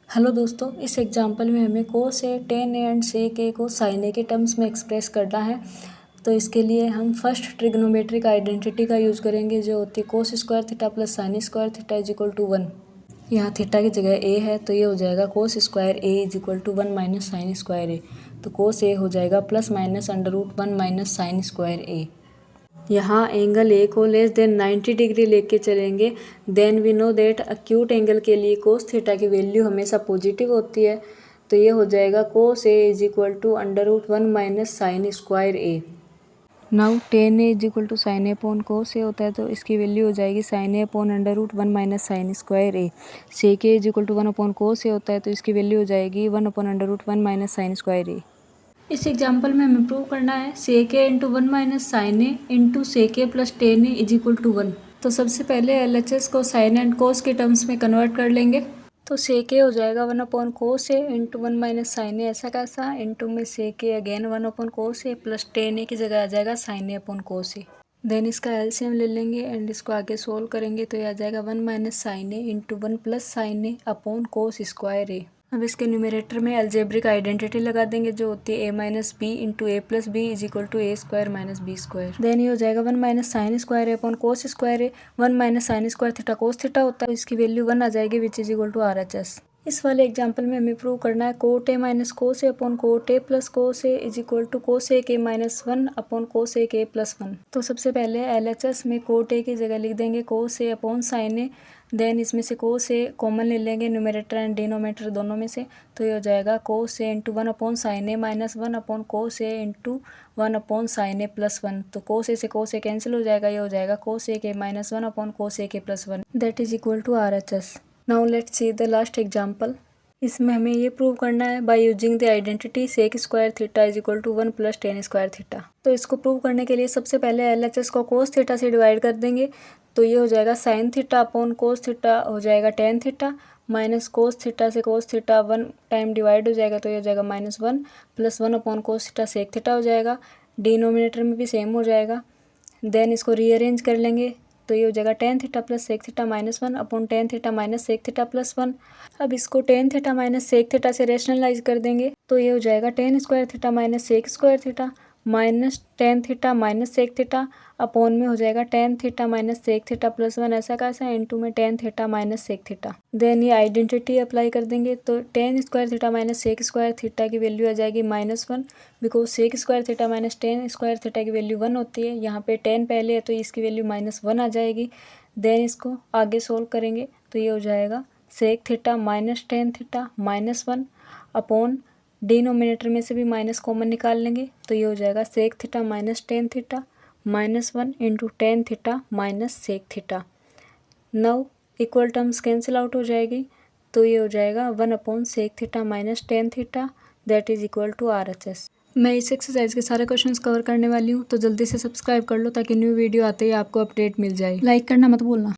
Hello दोस्तों, इस example में हमें कोस ए टेन ए एंड सेक ए को साइन ए के टर्म्स में एक्सप्रेस करना है। तो इसके लिए हम फर्स्ट ट्रिग्नोमेट्रिक आइडेंटिटी का यूज़ करेंगे, जो होती है cos square theta plus sine square theta is equal to 1। यहाँ थीटा की जगह ए है तो ये हो जाएगा cos square A is equal to 1 minus sine square A. तो कोस ए हो जाएगा plus minus under root 1 minus sine square A. यहाँ एंगल ए को लेस देन 90 डिग्री लेके चलेंगे। Then we know that acute angle के लिए कोस थीटा की वैल्यू हमेशा पॉजिटिव होती है। तो ये हो जाएगा cos A is equal to under root 1 minus sine square A. Now tan A is equal to sine A upon cos A होता है, तो इसकी वैल्यू हो जाएगी sine A upon under root 1 minus sine square A. Sec A is equal to 1 upon cos A होता है, तो इसकी वैल्यू हो जाएगी 1 upon under root 1 minus sine square A. इस एग्जाम्पल में हमें प्रूव करना है sec A into 1 minus sine A into sec A plus tan A is equal to 1। तो सबसे पहले एलएचएस को साइन एंड कोस के टर्म्स में कन्वर्ट कर लेंगे। तो सेक ए हो जाएगा 1 अपॉन कोस ए इंटू 1 माइनस साइन ए, ऐसा कैसा, इंटू में सेक ए अगेन 1 अपॉन कोस ए प्लस टेन ए की जगह आ जाएगा sign A upon cos A. Then इसका एलसीएम ले लेंगे एंड इसको आगे सोल्व करेंगे तो ये आ जाएगा 1 minus sine A into 1 plus sign A upon cos square ए। अब इसके न्यूमरेटर में अलजेब्रिक आइडेंटिटी लगा देंगे, जो होती है A minus B into A plus B is equal to A square minus B square. Then ये हो जाएगा 1 minus sine square A upon cos square A. 1 minus sine square theta cos theta होता है, इसकी वैल्यू 1 आ जाएगी which is equal to R H S. इस वाले एग्जाम्पल में हमें प्रूव करना है cot A minus cos A upon cot A plus cos A is equal to cos A के माइनस 1 अपॉन कोस ए के प्लस 1। तो सबसे पहले एलएचएस में कोट ए की जगह लिख देंगे कोस A upon sine A. Then इसमें से कोस ए कॉमन ले लेंगे न्यूमरेटर एंड डिनोमिनेटर दोनों में से, तो ये हो जाएगा कोस ए इंटू 1 अपॉन साइन ए माइनस 1 अपॉन कोस ए इंटू 1 अपॉन साइन ए प्लस 1। तो कोस ए से कोस ए कैंसिल हो जाएगा, ये हो जाएगा कोस ए के माइनस 1 अपॉन कोस ए के plus 1 that is equal to R H S. Now let's see the last example. इसमें हमें ये प्रूव करना है by using the identity sec square theta is equal to 1 plus tan square theta. तो इसको prove करने के लिए सबसे पहले एलएचएस को कोस थीटा से डिवाइड कर देंगे। तो ये हो जाएगा sine theta upon cos theta हो जाएगा tan theta minus cos theta से कोस थीटा 1 टाइम डिवाइड हो जाएगा, तो ये हो जाएगा minus 1 plus 1 upon cos theta sec theta हो जाएगा। डिनोमिनेटर में भी सेम हो जाएगा। देन इसको रीअरेंज कर लेंगे तो ये हो जाएगा tan theta plus sec theta minus 1 upon tan theta minus sec theta plus 1। अब इसको tan theta minus sec theta से रेशनलाइज कर देंगे तो ये हो जाएगा tan square theta minus sec square theta minus tan theta minus sec theta upon में हो जाएगा tan theta minus sec theta plus 1, ऐसा कैसा, इंटू में tan theta minus sec theta. Then ये आइडेंटिटी अप्लाई कर देंगे तो tan square theta minus sec square theta की वैल्यू आ जाएगी minus 1, because sec square theta minus tan square theta की वैल्यू 1 होती है। यहाँ पे 10 पहले है तो इसकी वैल्यू माइनस 1 आ जाएगी। देन इसको आगे सोल्व करेंगे तो ये हो जाएगा sec theta minus tan theta minus 1 upon denominator में से भी माइनस कॉमन निकाल लेंगे तो ये हो जाएगा sec theta minus tan theta minus 1 into tan theta minus sec theta. Now equal terms cancel out हो जाएगी तो ये हो जाएगा 1 upon sec theta minus tan theta that is equal to R H S. मैं इस एक्सरसाइज के सारे क्वेश्चंस कवर करने वाली हूँ, तो जल्दी से सब्सक्राइब कर लो ताकि न्यू वीडियो आते ही आपको अपडेट मिल जाए। लाइक करना मत भूलना।